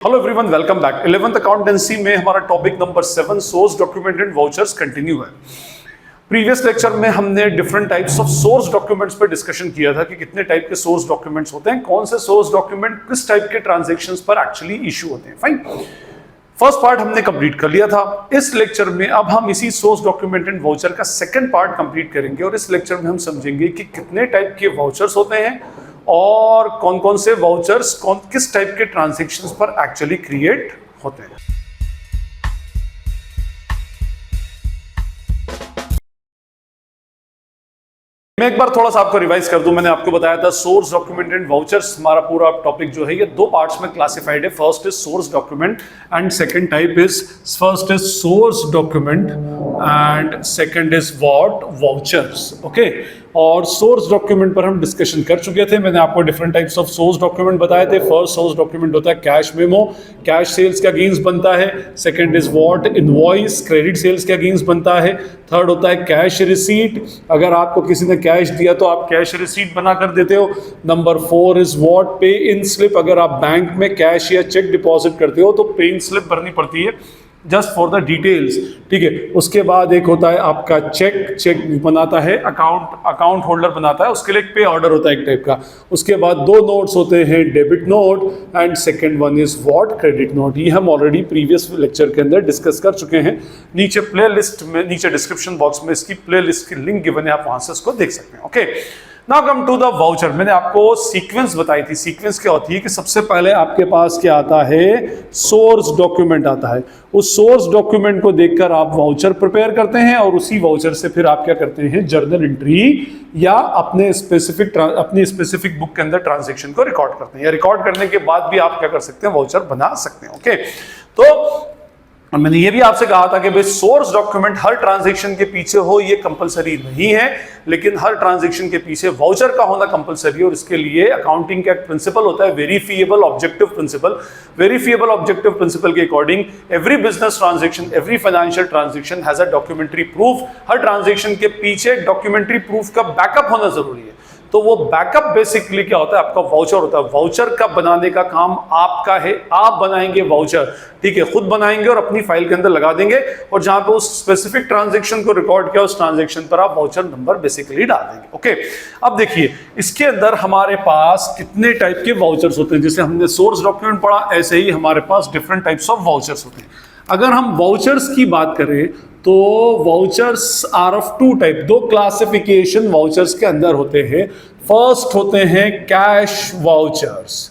Hello everyone, welcome back. 11th accountancy में हमारा topic number 7 source document and vouchers continue है। Previous lecture में हमने different types of source documents पर discussion किया था कि कितने टाइप के सोर्स डॉक्यूमेंट्स होते हैं, कौन से सोर्स डॉक्यूमेंट किस टाइप के ट्रांजैक्शंस पर एक्चुअली इशू होते हैं। फाइन, फर्स्ट पार्ट हमने कंप्लीट कर लिया था। इस लेक्चर में अब हम इसी सोर्स डॉक्यूमेंट एंड वाउचर का सेकंड पार्ट कंप्लीट करेंगे और इस लेक्चर में हम समझेंगे कि कितने टाइप के वाउचर्स होते हैं और कौन कौन से वाउचर्स किस टाइप के ट्रांजैक्शंस पर एक्चुअली क्रिएट होते हैं। मैं एक बार थोड़ा सा आपको रिवाइज कर दूं। मैंने आपको बताया था सोर्स डॉक्यूमेंट एंड वाउचर्स, हमारा पूरा टॉपिक जो है ये दो पार्ट्स में क्लासिफाइड है। First is source document and second type is first is source document and second is what vouchers. Okay, और सोर्स डॉक्यूमेंट पर हम डिस्कशन कर चुके थे। मैंने आपको different types of source document बताए थे। फर्स्ट सोर्स डॉक्यूमेंट होता है कैश मेमो, कैश सेल्स के अगेंस्ट बनता है। Second is what invoice, credit sales के अगेंस्ट बनता है। थर्ड होता है कैश रिसीट, अगर आपको किसी ने कैश दिया तो आप कैश रिसीट बना कर देते हो। नंबर 4 इज व्हाट पे इन स्लिप, अगर आप बैंक में कैश या चेक डिपॉजिट करते हो तो पे इन स्लिप भरनी पड़ती है जस्ट फॉर द डिटेल्स। ठीक है, उसके बाद एक होता है आपका चेक बनाता है अकाउंट होल्डर बनाता है, उसके लिए एक पे ऑर्डर होता है एक टाइप का। उसके बाद दो नोट्स होते हैं, debit note and second one is what credit note. ये हम ऑलरेडी प्रीवियस लेक्चर के अंदर डिस्कस कर चुके हैं। नीचे प्ले लिस्ट में, नीचे डिस्क्रिप्शन बॉक्स में इसकी प्ले लिस्ट की लिंक गिवन है, आप वहां से उसको देख सकते हैं। Okay, now come to the voucher. मैंने आपको सीक्वेंस बताई थी। सीक्वेंस क्या होती है कि सबसे पहले आपके पास क्या आता है, सोर्स डॉक्यूमेंट आता है। उस सोर्स डॉक्यूमेंट को देखकर आप वाउचर प्रिपेयर करते हैं और उसी वाउचर से फिर आप क्या करते हैं, जर्नल एंट्री या अपनी स्पेसिफिक बुक के अंदर ट्रांजैक्शन को रिकॉर्ड करते हैं। या रिकॉर्ड करने के बाद भी आप क्या कर सकते हैं, वाउचर बना सकते हैं। ओके, तो मैंने ये भी आपसे कहा था कि भाई सोर्स डॉक्यूमेंट हर ट्रांजैक्शन के पीछे हो ये कंपलसरी नहीं है, लेकिन हर ट्रांजैक्शन के पीछे वाउचर का होना कंपलसरी है। और इसके लिए अकाउंटिंग का एक प्रिंसिपल होता है, verifiable objective principle. Verifiable objective principle के according every business transaction, every financial transaction has a documentary proof. हर ट्रांजैक्शन के पीछे डॉक्यूमेंट्री प्रूफ का बैकअप होना जरूरी है। तो वो बैकअप बेसिकली क्या होता है, आपका वाउचर होता है। वाउचर का बनाने का काम आपका है, आप बनाएंगे वाउचर। ठीक है, खुद बनाएंगे और अपनी फाइल के अंदर लगा देंगे और जहां पे उस स्पेसिफिक ट्रांजैक्शन को रिकॉर्ड किया उस ट्रांजैक्शन पर आप वाउचर नंबर बेसिकली डाल देंगे। ओके, अब देखिए इसके अंदर हमारे पास कितने टाइप के वाउचर्स होते हैं। जैसे हमने सोर्स डॉक्यूमेंट पढ़ा, ऐसे ही हमारे पास डिफरेंट टाइप्स ऑफ वाउचर्स होते हैं। अगर हम वाउचर्स की बात करें तो vouchers are of two type, दो क्लासिफिकेशन वाउचर्स के अंदर होते हैं। फर्स्ट होते हैं कैश वाउचर्स।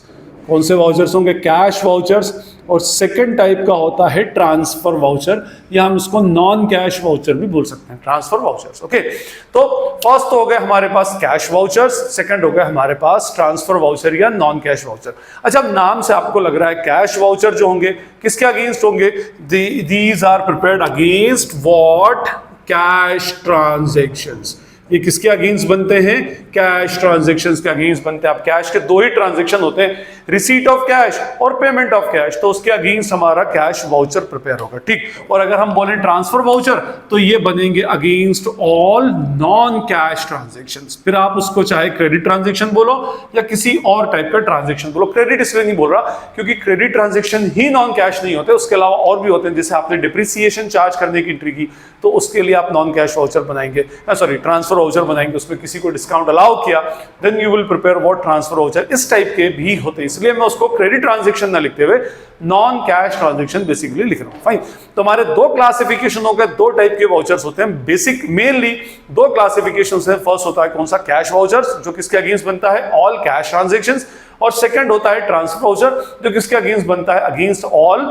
कौन से वाउचर्स होंगे, कैश वाउचर्स। और सेकंड टाइप का होता है ट्रांसफर वाउचर, या हम इसको नॉन कैश वाउचर भी बोल सकते हैं, ट्रांसफर वाउचर्स। ओके, तो फर्स्ट तो हो गए हमारे पास कैश वाउचर्स, सेकंड हो गए हमारे पास ट्रांसफर वाउचर या नॉन कैश वाउचर। अच्छा, अब नाम से आपको लग रहा है कैश वाउचर जो होंगे किसके अगेंस्ट होंगे, these are prepared against what, cash transactions. ये किसके अगेंस्ट बनते हैं, कैश ट्रांजैक्शंस के अगेंस्ट बनते हैं। अब कैश के दो ही ट्रांजैक्शन होते हैं, रिसीट ऑफ कैश और पेमेंट ऑफ कैश, तो उसके अगेंस्ट हमारा कैश वाउचर प्रिपेयर होगा। ठीक, और अगर हम बोलें ट्रांसफर वाउचर तो ये बनेंगे against all non cash transactions. फिर आप उसको चाहे क्रेडिट ट्रांजैक्शन बोलो या किसी और टाइप का ट्रांजैक्शन बोलो। क्रेडिट इसलिए नहीं बोल रहा क्योंकि क्रेडिट ट्रांजैक्शन ही नॉन कैश नहीं होते, उसके अलावा और भी होते हैं। जैसे आपने डिप्रिसिएशन चार्ज करने की एंट्री की तो उसके लिए आप नॉन कैश वाउचर बनाएंगे, सॉरी ट्रांसफर वाउचर बनाएंगे, उसमें किसी को डिस्काउंट अलाउ किया, then you will prepare what, transfer voucher. इस टाइप के भी होते हैं, इसलिए मैं उसको क्रेडिट ट्रांजैक्शन ना लिखते हुए नॉन कैश ट्रांजैक्शन बेसिकली लिख रहा हूं। फाइन, तो हमारे दो क्लासिफिकेशन हो गए, दो टाइप के वाउचर्स होते हैं। बेसिक मेनली दो क्लासिफिकेशन है। फर्स्ट होता है कौन सा, कैश वाउचर्स, जो किसके अगेंस्ट बनता है, ऑल कैश ट्रांजैक्शंस। और सेकंड होता है ट्रांसफर वाउचर, जो किसके अगेंस्ट बनता है, against all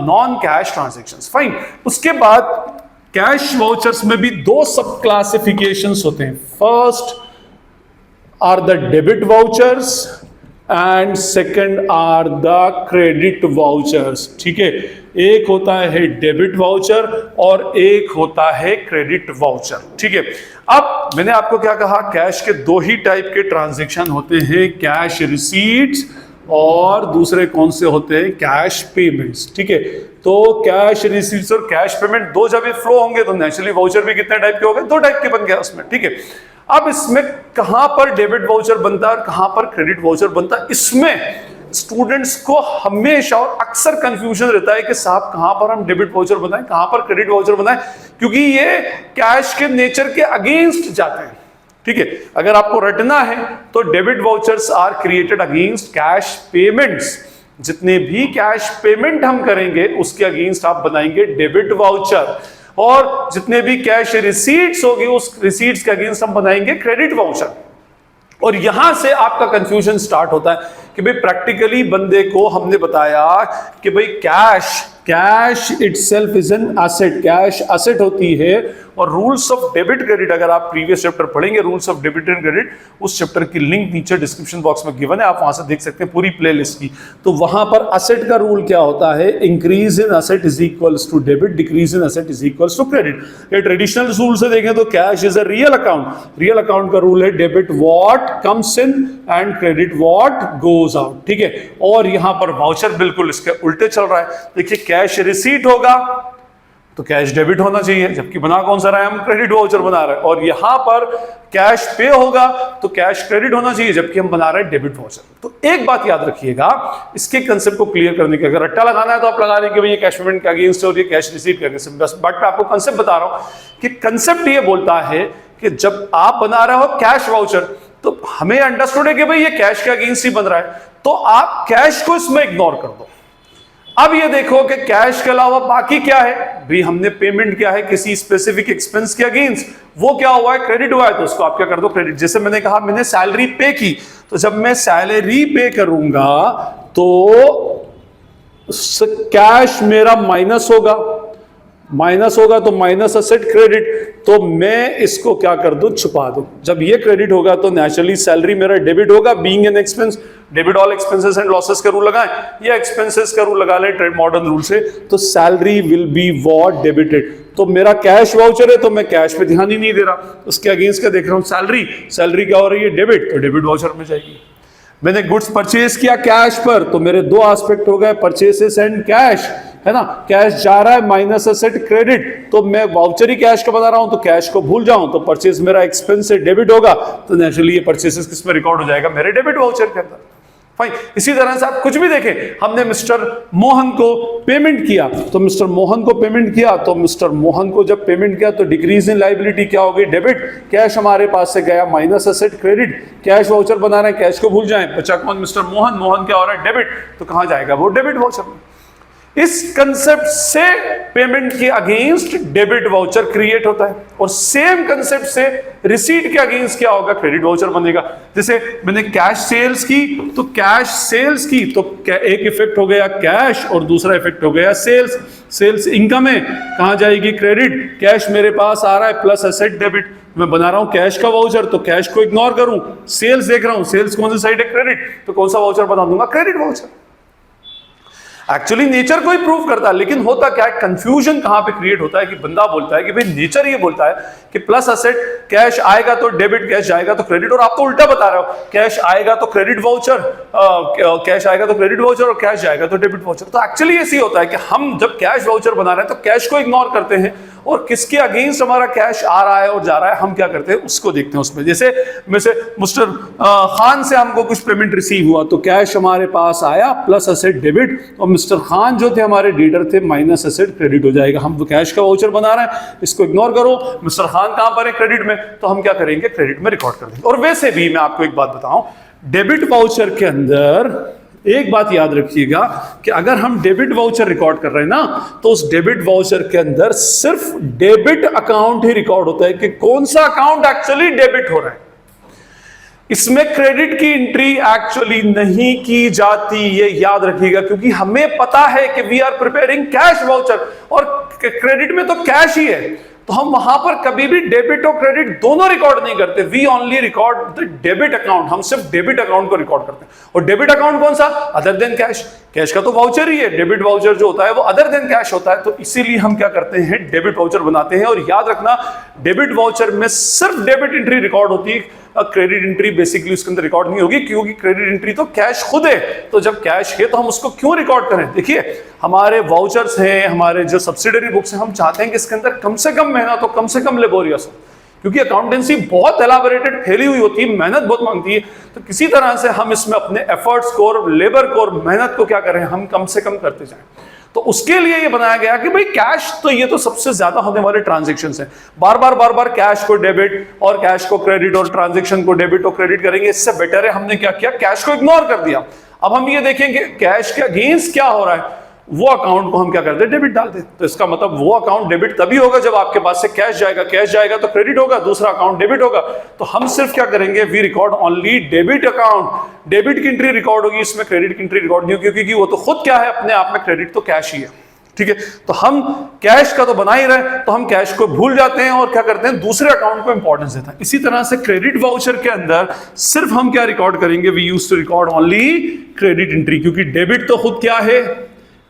non cash transactions. Fine, उसके बाद कैश वाउचर्स में भी दो सब क्लासिफिकेशंस होते हैं। First are the debit vouchers and second are the credit vouchers. ठीक है, एक होता है डेबिट वाउचर और एक होता है क्रेडिट वाउचर। ठीक है, अब मैंने आपको क्या कहा, कैश के दो ही टाइप के ट्रांजैक्शन होते हैं, कैश रिसीट्स और दूसरे कौन से होते हैं, कैश पेमेंट्स। ठीक है, तो कैश रिसीट्स और कैश पेमेंट दो जब ये फ्लो होंगे तो नेचुरली वाउचर भी कितने टाइप के हो गए, दो टाइप के बन गया उसमें। ठीक है, अब इसमें कहां पर डेबिट वाउचर बनता है और कहां पर क्रेडिट वाउचर बनता है, इसमें स्टूडेंट्स को हमेशा और अक्सर कंफ्यूजन रहता है कि साहब कहां पर हम डेबिट वाउचर बनाएं, कहां पर क्रेडिट वाउचर बनाएं, क्योंकि ये कैश के नेचर के अगेंस्ट जाते हैं। ठीक है, अगर आपको रटना है तो debit vouchers are created against cash payments. जितने भी कैश पेमेंट हम करेंगे उसके अगेंस्ट आप बनाएंगे डेबिट वाउचर, और जितने भी कैश रिसीट्स होगी उस रिसीट्स के अगेंस्ट हम बनाएंगे क्रेडिट वाउचर। और यहां से आपका कंफ्यूजन स्टार्ट होता है कि भाई प्रैक्टिकली बंदे को हमने बताया कि भाई cash itself is an asset, cash asset होती है, और रूल्स ऑफ डेबिट क्रेडिट अगर आप प्रीवियस चैप्टर पढ़ेंगे rules of debit and credit, उस चैप्टर की लिंक नीचे डिस्क्रिप्शन बॉक्स में गिवन है, आप वहां से देख सकते हैं पूरी प्लेलिस्ट की। तो वहां पर एसेट का रूल क्या होता है, increase in asset is equals to debit, decrease in asset is equals to credit. ये ट्रेडिशनल रूल से देखें तो cash is a real account, real account का रूल है debit what comes in and credit what goes out. ठीक है, और यहां पर वाउचर बिल्कुल इसके उल्टे चल रहा है। देखिए कैश रिसीट होगा तो कैश डेबिट होना चाहिए, जबकि बना कौन सा रहा है, हम क्रेडिट वाउचर बना रहे हैं, और यहां पर कैश पे होगा तो कैश क्रेडिट होना चाहिए, जबकि हम बना रहे हैं डेबिट वाउचर। तो एक बात याद रखिएगा इसके कंसेप्ट को क्लियर करने के, अगर रट्टा लगाना है तो आप लगा देंगे भाई ये कैश पेमेंट के अगेंस्ट और ये कैश रिसीट के अगेंस्ट, बट मैं आपको कंसेप्ट बता रहा हूं कि कंसेप्ट ये बोलता है कि जब आप बना रहे हो कैश वाउचर तो हमें अंडरस्टूड है कि भाई ये कैश के अगेंस्ट ही बन रहा है, तो आप कैश को इसमें इग्नोर कर दो। अब ये देखो कि कैश के अलावा बाकी क्या है, भाई हमने पेमेंट किया है किसी स्पेसिफिक एक्सपेंस के अगेंस्ट, वो क्या हुआ है, क्रेडिट हुआ है, तो उसको आप क्या कर दो, क्रेडिट। जैसे मैंने कहा मैंने सैलरी पे की, तो जब मैं सैलरी पे करूंगा तो कैश मेरा माइनस होगा तो माइनस एसेट क्रेडिट, तो मैं इसको क्या कर दूं, छुपा दूं। जब ये क्रेडिट होगा तो नेचुरली सैलरी मेरा डेबिट होगा, being an expense, debit all expenses and losses का रूल लगाएं, या एक्सपेंसेस का रूल लगा ले ट्रेड मॉडर्न रूल से, तो salary will be what, debited. तो मेरा कैश वाउचर है तो मैं कैश पे ध्यान ही नहीं दे रहा, उसके अगेंस्ट क्या देख रहा हूं, सैलरी क्या हो रही है, डेबिट, तो डेबिट वाउचर में जाएगी। मैंने गुड्स परचेज किया कैश पर, तो मेरे दो एस्पेक्ट हो गए, परचेसेस एंड कैश, है ना, कैश जा रहा है माइनस एसेट क्रेडिट, तो मैं वाउचर ही कैश का बता रहा हूं तो कैश को भूल जाऊं, तो परचेज मेरा एक्सपेंस से डेबिट होगा, तो नेचुरली ये परचेसेस किस में रिकॉर्ड हो जाएगा, मेरे डेबिट वाउचर के अंदर। फाइन, इसी तरह से आप कुछ भी देखें, हमने मिस्टर मोहन को पेमेंट किया, तो मिस्टर मोहन को पेमेंट किया, तो मिस्टर मोहन को जब पेमेंट किया तो डिक्रीज इन लायबिलिटी क्या हो गई, डेबिट, कैश हमारे पास से गया minus asset credit, cash voucher बना रहे हैं, कैश को भूल जाएं, बचा कौन, मिस्टर मोहन, मोहन क्या हो रहा है, डेबिट, तो कहां जाएगा वो, डेबिट वाउचर में। इस कंसेप्ट से पेमेंट के अगेंस्ट डेबिट वाउचर क्रिएट होता है, और सेम कंसेप्ट से रिसीट के अगेंस्ट क्या होगा, क्रेडिट वाउचर बनेगा। जैसे मैंने कैश सेल्स की, तो कैश सेल्स की तो एक इफेक्ट हो गया कैश और दूसरा इफेक्ट हो गया सेल्स। सेल्स इनकम है, कहां जाएगी, क्रेडिट, कैश मेरे पास आ रहा है प्लस एसेट डेबिट, मैं बना रहा हूं कैश का वाउचर तो कैश को इग्नोर करूं, सेल्स देख रहा हूं, सेल्स कौन सी साइड है, क्रेडिट, तो कौन सा वाउचर बना दूंगा, क्रेडिट वाउचर। एक्चुअली नेचर को ही प्रूव करता है, लेकिन होता क्या है, कंफ्यूजन कहां पे क्रिएट होता है कि बंदा बोलता है कि भाई नेचर ये बोलता है कि प्लस एसेट, कैश आएगा तो डेबिट, कैश जाएगा तो क्रेडिट, और आप तो उल्टा बता रहे हो, कैश आएगा तो क्रेडिट वाउचर, कैश आएगा तो क्रेडिट वाउचर और कैश जाएगा तो डेबिट वाउचर। तो एक्चुअली ऐसे होता है कि हम जब कैश वाउचर बना रहे हैं तो कैश को इग्नोर करते हैं, और किसके अगेंस्ट हमारा कैश आ रहा है और जा रहा है हम क्या करते हैं उसको देखते हैं उसमें। जैसे मिस्टर खान से हमको कुछ पेमेंट रिसीव हुआ, तो कैश हमारे पास आया प्लस एसेट डेबिट, और मिस्टर खान जो थे हमारे डीडर थे माइनस एसेट क्रेडिट हो जाएगा। हम तो कैश का वाउचर बना रहे हैं, इसको इग्नोर करो। मिस्टर खान कहां पर है, क्रेडिट में, तो हम क्या करेंगे, क्रेडिट में रिकॉर्ड कर देंगे। और वैसे भी मैं आपको एक बात बताऊं, डेबिट वाउचर के अंदर एक बात याद रखिएगा कि अगर हम डेबिट वाउचर रिकॉर्ड कर रहे हैं ना, तो उस डेबिट वाउचर के अंदर सिर्फ डेबिट अकाउंट ही रिकॉर्ड होता है कि कौन सा अकाउंट एक्चुअली डेबिट हो रहा है। इसमें क्रेडिट की एंट्री एक्चुअली नहीं की जाती, ये याद रखिएगा, क्योंकि हमें पता है कि we are preparing cash voucher, और क्रेडिट में तो कैश ही है, तो हम वहां पर कभी भी डेबिट और क्रेडिट दोनों रिकॉर्ड नहीं करते। We only record the debit account, हम सिर्फ डेबिट अकाउंट को रिकॉर्ड करते हैं। और डेबिट अकाउंट कौन सा, अदर देन कैश, कैश का तो वाउचर ही है, डेबिट वाउचर जो होता है वो अदर देन कैश होता है, तो इसीलिए हम क्या करते हैं, डेबिट वाउचर बनाते हैं। और याद रखना, डेबिट वाउचर में सिर्फ डेबिट एंट्री रिकॉर्ड होती है, क्रेडिट एंट्री बेसिकली उसके अंदर रिकॉर्ड नहीं होगी, क्योंकि क्रेडिट एंट्री तो कैश खुद है, तो जब कैश है तो हम उसको क्यों रिकॉर्ड करें। देखिए हमारे वाउचर्स हैं, हमारे जो सब्सिडरी बुक्स हैं, हम चाहते हैं कि इसके अंदर कम से कम मेहनत हो, कम से कम लेबोरियस हो, क्योंकि अकाउंटेंसी बहुत एलाबोरेटेड फैली हुई होती है, मेहनत बहुत मांगती है, तो किसी तरह से हम इसमें अपने एफर्ट्स को और लेबर को और मेहनत को क्या करें, हम कम से कम करते जाएं। तो उसके लिए ये बनाया गया कि भाई कैश तो ये तो सबसे ज्यादा होने वाले ट्रांजैक्शंस हैं, बार बार कैश को डेबिट और कैश को क्रेडिट और ट्रांजैक्शन को डेबिट और क्रेडिट करेंगे, इससे बेटर है हमने क्या किया, कैश को इग्नोर कर दिया। अब हम ये देखेंगे कैश के अगेंस्ट क्या हो रहा है, वो अकाउंट को हम क्या करते हैं, डेबिट डालते हैं। तो इसका मतलब वो अकाउंट डेबिट तभी होगा जब आपके पास से कैश जाएगा तो क्रेडिट होगा, दूसरा अकाउंट डेबिट होगा। तो हम सिर्फ क्या करेंगे, we record only debit account, debit की एंट्री रिकॉर्ड होगी, इसमें क्रेडिट की एंट्री रिकॉर्ड नहीं होगी, क्योंकि वो तो खुद क्या है अपने आप में, क्रेडिट तो कैश ही है, ठीक है। तो हम कैश का तो बना ही रहे, तो हम कैश को भूल जाते हैं और क्या करते हैं, दूसरे अकाउंट को इंपॉर्टेंस देते हैं। इसी तरह से क्रेडिट वाउचर के अंदर सिर्फ हम क्या रिकॉर्ड करेंगे, we use to record only credit entry, क्योंकि डेबिट तो खुद क्या है,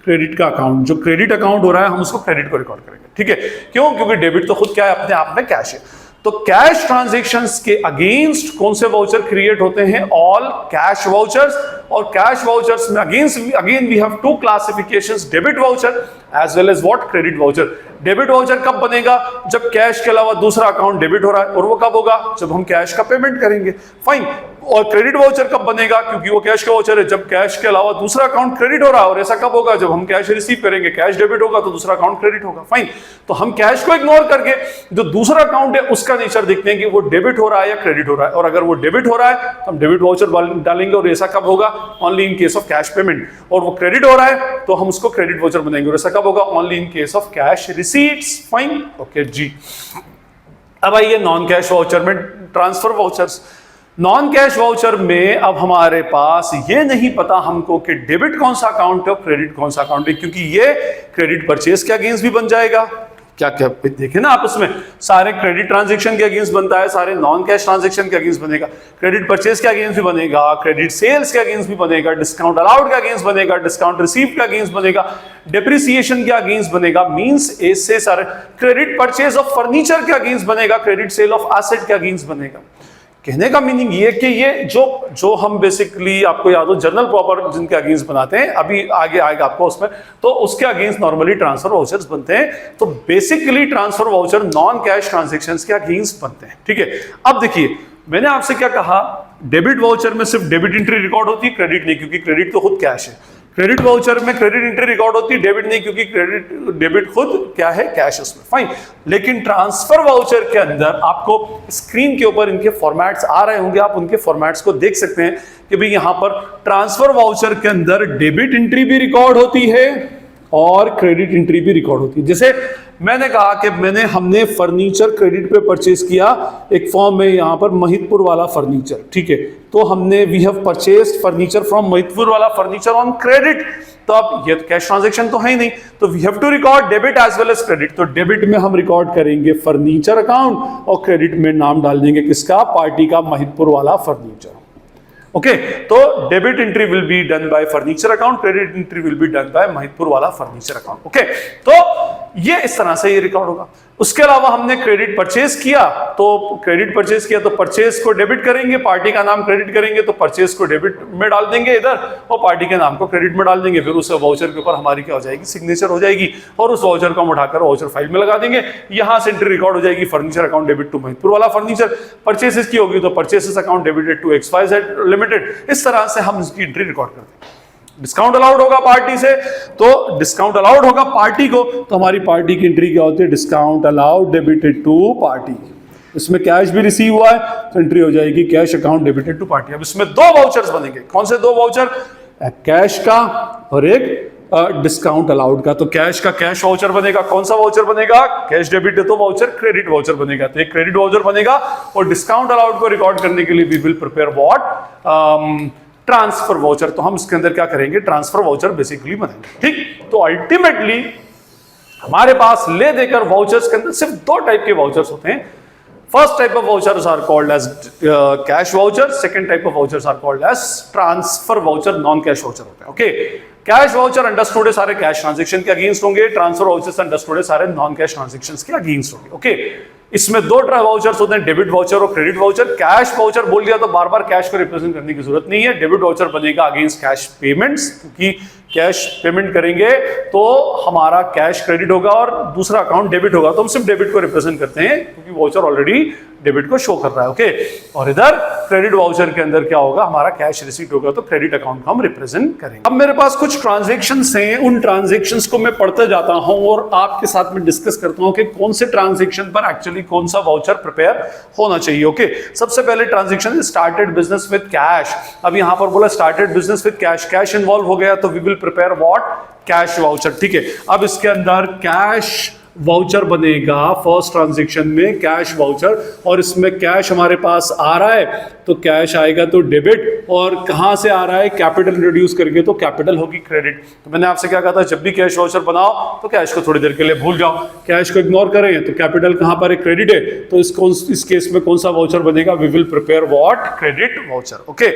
क्रेडिट का अकाउंट, जो क्रेडिट अकाउंट हो रहा है हम उसको क्रेडिट को रिकॉर्ड करेंगे, ठीक है। क्यों, क्योंकि डेबिट तो खुद क्या है, अपने आप में कैश है। तो कैश ट्रांजैक्शंस के अगेंस्ट कौन से वाउचर क्रिएट होते हैं, ऑल कैश वाउचर्स। और कैश वाउचर्स में again we have two classifications, debit voucher as well as what, credit voucher. Debit voucher कब बनेगा, जब कैश के अलावा दूसरा अकाउंट डेबिट हो रहा है, और वो कब होगा, जब हम कैश का पेमेंट करेंगे, फाइन। और क्रेडिट वाउचर कब बनेगा, क्योंकि वो कैश का वाउचर है, जब कैश के अलावा दूसरा अकाउंट क्रेडिट हो रहा है, और ऐसा कब होगा, जब हम कैश रिसीव करेंगे, कैश डेबिट होगा तो दूसरा अकाउंट क्रेडिट होगा, फाइन। तो हम कैश को इग्नोर करके जो दूसरा अकाउंट है उसका नेचर देखते हैं कि वो डेबिट हो रहा है या क्रेडिट हो रहा है, और अगर वो डेबिट हो रहा है तो हम डेबिट वाउचर डालेंगे, और ऐसा कब होगा, only in case of cash payment. और वो क्रेडिट हो रहा है तो हम उसको क्रेडिट वाउचर बनाएंगे, और ऐसा कब होगा, only in case of cash receipts, fine, okay जी। अब आइए नॉन कैश वाउचर में, transfer vouchers. Non cash voucher में अब हमारे पास ये नहीं पता हमको कि डेबिट कौन सा अकाउंट है और क्रेडिट कौन सा अकाउंट है, क्योंकि ये क्रेडिट परचेज के अगेंस्ट भी बन जाएगा। क्या क्या देखे ना आप, उसमें सारे क्रेडिट ट्रांजैक्शन के अगेंस्ट बनता है, सारे नॉन कैश ट्रांजैक्शन के अगेंस्ट बनेगा, क्रेडिट परचेज के अगेंस्ट भी बनेगा, क्रेडिट सेल्स के अगेंस्ट भी बनेगा, डिस्काउंट अलाउड के अगेंस्ट बनेगा, डिस्काउंट रिसीव्ड के अगेंस्ट बनेगा, डेप्रिसिएशन के अगेंस्ट बनेगा, मींस ऐसे सारे, क्रेडिट परचेज ऑफ फर्नीचर के अगेंस्ट बनेगा, क्रेडिट सेल ऑफ एसेट के अगेंस्ट बनेगा। कहने का मीनिंग ये कि ये जो हम बेसिकली, आपको याद हो, जनरल प्रॉपर जिनके अगेंस्ट बनाते हैं, अभी आगे आएगा आपको उसमें, तो उसके अगेंस्ट नॉर्मली ट्रांसफर वाउचर्स बनते हैं। तो basically transfer voucher non cash transactions के अगेंस्ट बनते हैं, ठीक है। अब देखिए, मैंने आपसे क्या कहा, डेबिट वाउचर में सिर्फ डेबिट एंट्री रिकॉर्ड होती है, क्रेडिट नहीं, क्योंकि क्रेडिट तो खुद कैश है। क्रेडिट वाउचर में क्रेडिट एंट्री रिकॉर्ड होती है, डेबिट नहीं, क्योंकि डेबिट खुद क्या है, कैश उसमें, फाइन। लेकिन ट्रांसफर वाउचर के अंदर आपको स्क्रीन के ऊपर इनके फॉर्मेट्स आ रहे होंगे, आप उनके फॉर्मेट्स को देख सकते हैं कि भाई यहां पर ट्रांसफर वाउचर के अंदर डेबिट एंट्री भी रिकॉर्ड होती है और क्रेडिट एंट्री भी रिकॉर्ड होती है। जैसे मैंने कहा कि हमने फर्नीचर क्रेडिट पे परचेज किया, एक फॉर्म में यहां पर महितपुर वाला फर्नीचर, ठीक है। तो हमने we have purchased furniture from Mahitpur वाला फर्नीचर ऑन क्रेडिट। तो अब ये तो कैश ट्रांजैक्शन तो है ही नहीं, तो we have to record debit as well as credit. तो डेबिट में हम रिकॉर्ड करेंगे फर्नीचर अकाउंट और क्रेडिट में नाम डाल देंगे किसका, पार्टी का, महितपुर वाला फर्नीचर। ओके, तो debit entry will be done by furniture account, credit entry will be done by Mahitpur वाला फर्नीचर अकाउंट। ओके, तो ये इस तरह से ये रिकॉर्ड होगा। उसके अलावा हमने क्रेडिट परचेज किया, तो क्रेडिट परचेज किया तो परचेज को डेबिट करेंगे, पार्टी का नाम क्रेडिट करेंगे, तो परचेज को डेबिट में डाल देंगे इधर, और पार्टी के नाम को क्रेडिट में डाल देंगे। फिर उस वाउचर के ऊपर हमारी क्या हो जाएगी, सिग्नेचर हो जाएगी, और उस वाउचर को हम उठाकर वाउचर फाइल में लगा देंगे। यहां से एंट्री रिकॉर्ड हो जाएगी, furniture account debit to Mahitpur वाला फर्नीचर। परचेसेस की होगी तो purchases account debited to XYZ limited. इस तरह से हम इसकी एंट्री रिकॉर्ड करते हैं। डिस्काउंट अलाउड होगा पार्टी से, तो डिस्काउंट अलाउड होगा पार्टी को, तो हमारी पार्टी की एंट्री क्या होती है, discount allowed debited to party. इसमें कैश भी रिसीव हुआ है तो एंट्री हो जाएगी cash account debited to party. अब इसमें दो वाउचर्स बनेंगे, कौन से दो वाउचर, कैश का और एक डिस्काउंट अलाउड का। तो कैश का कैश वाउचर बनेगा, कौन सा वाउचर बनेगा, कैश डेबिट है तो वाउचर क्रेडिट वाउचर बनेगा, तो एक क्रेडिट वाउचर बनेगा। और डिस्काउंट अलाउड को रिकॉर्ड करने के लिए we will prepare what, transfer voucher. तो हम इसके अंदर क्या करेंगे, ट्रांसफर वाउचर बेसिकली बनाएंगे, ठीक। तो अल्टीमेटली हमारे पास ले देकर वाउचर्स के अंदर सिर्फ दो टाइप के वाउचर्स होते हैं। First type of vouchers are called as cash voucher, second type of vouchers are called as transfer voucher, non cash voucher होते हैं। ओके, कैश वाउचर अंडरस्टूड है सारे कैश ट्रांजैक्शन के अगेंस्ट होंगे, ट्रांसफर वाउचर्स अंडरस्टूड है सारे non cash transactions के against होंगे। ओके, इसमें दो वाउचर्स होते हैं, डेबिट वाउचर और क्रेडिट वाउचर। कैश वाउचर बोल दिया तो बार बार कैश को रिप्रेजेंट करने की जरूरत नहीं है। डेबिट वाउचर बनेगा अगेंस्ट कैश पेमेंट्स, क्योंकि कैश पेमेंट करेंगे तो हमारा कैश क्रेडिट होगा और दूसरा अकाउंट डेबिट होगा, तो हम सिर्फ डेबिट को रिप्रेजेंट करते हैं क्योंकि वाउचर ऑलरेडी डेबिट को शो कर रहा है। ओके, और इधर क्रेडिट वाउचर के अंदर क्या होगा, हमारा कैश रिसीट होगा, तो क्रेडिट अकाउंट को हम रिप्रेजेंट करेंगे। अब मेरे पास कुछ ट्रांजैक्शंस हैं, उन ट्रांजैक्शंस को मैं पढ़ते जाता हूं और आपके साथ में डिस्कस करता हूं कि कौन से ट्रांजैक्शन पर एक्चुअली कौन सा वाउचर प्रिपेयर होना चाहिए। ओके, सबसे पहले transaction started business with cash. अब यहां पर बोला started business with cash, cash involve हो गया तो we will prepare what, cash voucher. ठीक है, अब इसके अंदर कैश वाउचर बनेगा फर्स्ट ट्रांजैक्शन में, कैश वाउचर, और इसमें कैश हमारे पास आ रहा है तो कैश आएगा तो डेबिट, और कहां से आ रहा है, कैपिटल रिड्यूस करके तो कैपिटल होगी क्रेडिट। तो मैंने आपसे क्या कहा था, जब भी कैश वाउचर बनाओ तो कैश को थोड़ी देर के लिए भूल जाओ, कैश को इग्नोर करें तो कैपिटल कहां पर है, क्रेडिट है, तो इस केस में कौन सा वाउचर बनेगा, we will prepare what, credit voucher. Okay,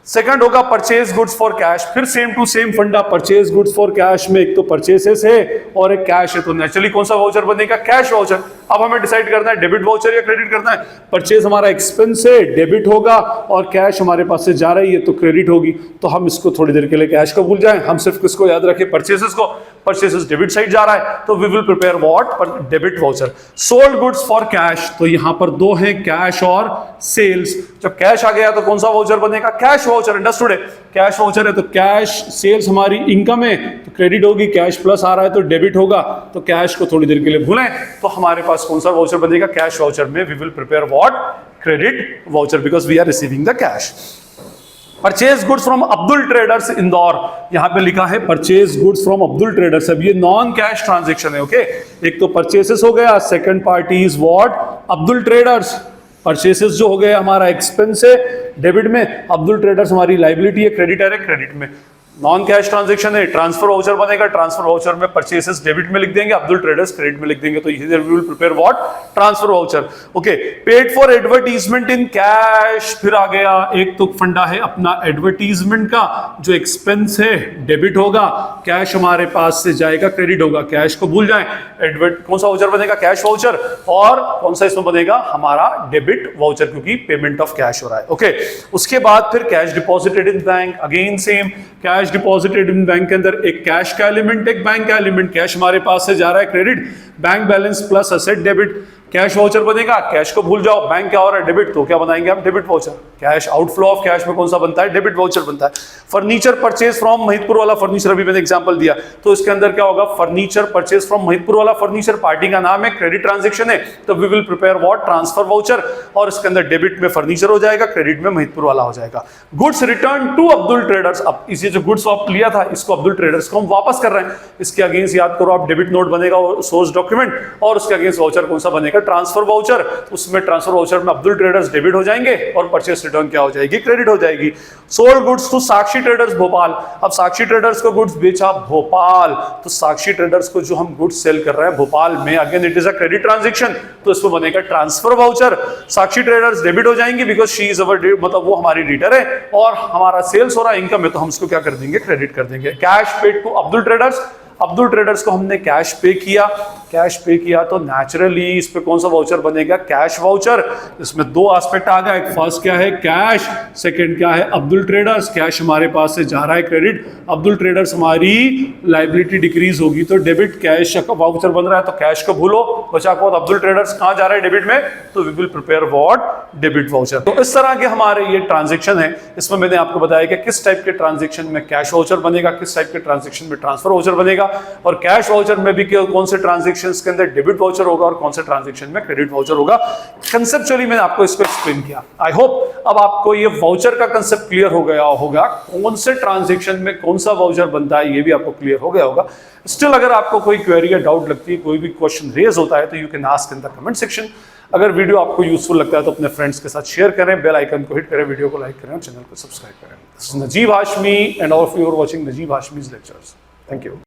second होगा परचेज गुड्स फॉर कैश, फिर सेम टू सेम फंडा, परचेज गुड्स फॉर कैश में एक तो परचेसेस है और एक कैश है, तो नेचुरली कौन सा वाउचर बनेगा, कैश वाउचर। अब हमें डिसाइड करना है डेबिट वाउचर या क्रेडिट करना है। परचेज हमारा एक्सपेंस है, डेबिट होगा, और कैश हमारे पास से जा रही है तो क्रेडिट होगी, तो हम इसको थोड़ी देर के लिए कैश को भूल जाएं, हम सिर्फ किसको याद रखें, परचेसेस को। परचेसेस डेबिट साइड जा रहा है तो we will prepare what, debit voucher. Sold goods for cash, तो यहां पर दो हैं, कैश और सेल्स। जब कैश आ गया तो कौन सा वाउचर बनेगा, कैश वाउचर। अंडरस्टूड है, कैश वाउचर है तो कैश, सेल्स हमारी इनकम है तो क्रेडिट होगी, कैश प्लस आ रहा है तो डेबिट होगा, तो कैश को थोड़ी देर के लिए भूलें तो हमारे पास कौन सा वाउचर बनेगा, कैश वाउचर में we will prepare what, credit voucher, because we are receiving the cash. Purchase goods from Abdul Traders Indore, यहां पे लिखा है purchase goods from Abdul Traders. अब ये नॉन कैश ट्रांजैक्शन है। ओके, एक तो परचेसेस हो गया, second party is what, Abdul Traders. Purchases जो हो गया हमारा एक्सपेंस है डेबिट में, अब्दुल ट्रेडर्स हमारी लाइबिलिटी है, क्रेडिटर है क्रेडिट में। नॉन कैश ट्रांजैक्शन है, ट्रांसफर वाउचर बनेगा, ट्रांसफर वाउचर में परचेसेस डेबिट में लिख देंगे, अब्दुल ट्रेडर्स क्रेडिट में लिख देंगे, तो here we will prepare what, transfer voucher. Okay, paid for advertisement in cash, फिर आ गया एक तो फंडा है अपना एडवर्टाइजमेंट का, जो एक्सपेंस है डेबिट होगा, कैश हमारे पास से जाएगा क्रेडिट होगा, कैश को भूल जाएं, कौन सा वाउचर बनेगा, कैश वाउचर, और कौन सा इसमें बनेगा हमारा डेबिट वाउचर, क्योंकि पेमेंट ऑफ कैश हो रहा है। ओके, उसके बाद फिर cash deposited in bank, again same, cash deposited in bank के अंदर एक कैश का एलिमेंट, एक बैंक का एलिमेंट, कैश हमारे पास से जा रहा है credit, bank balance plus asset debit, cash voucher बनेगा, कैश को भूल जाओ, बैंक क्या हो रहा है डेबिट, तो क्या बनाएंगे हम, debit voucher. Cash outflow of cash में कौन सा बनता है, डेबिट वाउचर बनता है। फर्नीचर परचेज फ्रॉम महितपुर वाला फर्नीचर, अभी मैंने एग्जांपल दिया, तो इसके अंदर क्या होगा, फर्नीचर परचेज फ्रॉम महितपुर वाला फर्नीचर, पार्टी का नाम है, क्रेडिट ट्रांजैक्शन है, तो we will prepare what, transfer voucher, और इसके अंदर डेबिट में फर्नीचर हो जाएगा, क्रेडिट में महितपुर वाला हो जाएगा। Goods return to Abdul Traders, अब इसे जो गुड्स आप लिया था इसको अब्दुल ट्रेडर्स को हम वापस कर रहे हैं, इसके अगेंस्ट याद करो आप, डेबिट नोट बनेगा सोर्स डॉक्यूमेंट, और उसके अगेंस्ट वाउचर कौन सा बनेगा, ट्रांसफर वाउचर। उसमें ट्रांसफर वाउचर में अब्दुल ट्रेडर्स डेबिट हो जाएंगे और परचेस रिटर्न क्या हो जाएगी, क्रेडिट हो जाएगी। Sold goods to Sakshi Traders Bhopal, अब साक्षी ट्रेडर्स को गुड्स बेचा भोपाल, तो साक्षी ट्रेडर्स को जो हम गुड्स सेल कर रहे हैं भोपाल में, again it is a credit transaction, तो इसमें बनेगा ट्रांसफर वाउचर। साक्षी ट्रेडर्स डेबिट हो जाएंगे बिकॉज शी इज अवर, मतलब वो हमारी रीडर है और हमारा सेल्स हो रहा है, इनकम है, तो हम इसको क्या कर देंगे, क्रेडिट कर देंगे। Cash paid to Abdul Traders, Abdul Traders को हमने कैश पे किया, कैश पे किया तो नेचुरली इस पे कौन सा वाउचर बनेगा, कैश वाउचर। इसमें दो एस्पेक्ट आ गया, एक फर्स्ट क्या है कैश, सेकंड क्या है अब्दुल ट्रेडर्स। कैश हमारे पास से जा रहा है क्रेडिट, अब्दुल ट्रेडर्स हमारी लायबिलिटी डिक्रीज होगी तो डेबिट, कैश का वाउचर बन रहा है तो कैश को भूलो, बचा को अब्दुल ट्रेडर्स कहां जा रहा है, डेबिट में, तो we will prepare what, debit voucher. तो इस तरह के हमारे ये ट्रांजेक्शन है, इसमें मैंने आपको बताया कि किस टाइप के ट्रांजेक्शन में कैश वाउचर बनेगा, किस टाइप के ट्रांजेक्शन में ट्रांसफर वाउचर बनेगा, और कैश वाउचर में भी कौन से ट्रांजैक्शंस के अंदर डेबिट वाउचर होगा और कौन से ट्रांजैक्शन में क्रेडिट वाउचर होगा। कंसेप्चुअली मैंने आपको इसको एक्सप्लेन किया। आई होप अब आपको ये वाउचर का कंसेप्ट क्लियर हो गया होगा, कौन से ट्रांजैक्शन में कौन सा वाउचर बनता है ये भी आपको क्लियर हो गया होगा। स्टिल अगर आपको कोई क्वेरी या डाउट लगती है, कोई भी क्वेश्चन रेज होता है, तो you can ask in the comment section. अगर वीडियो आपको यूजफुल लगता है तो अपने फ्रेंड्स के साथ शेयर करें, बेल आइकन को हिट करें, वीडियो को लाइक करें और चैनल को सब्सक्राइब करें। This is Najeeb Hashmi and all of you are watching Najeeb Hashmi's lectures. Thank you.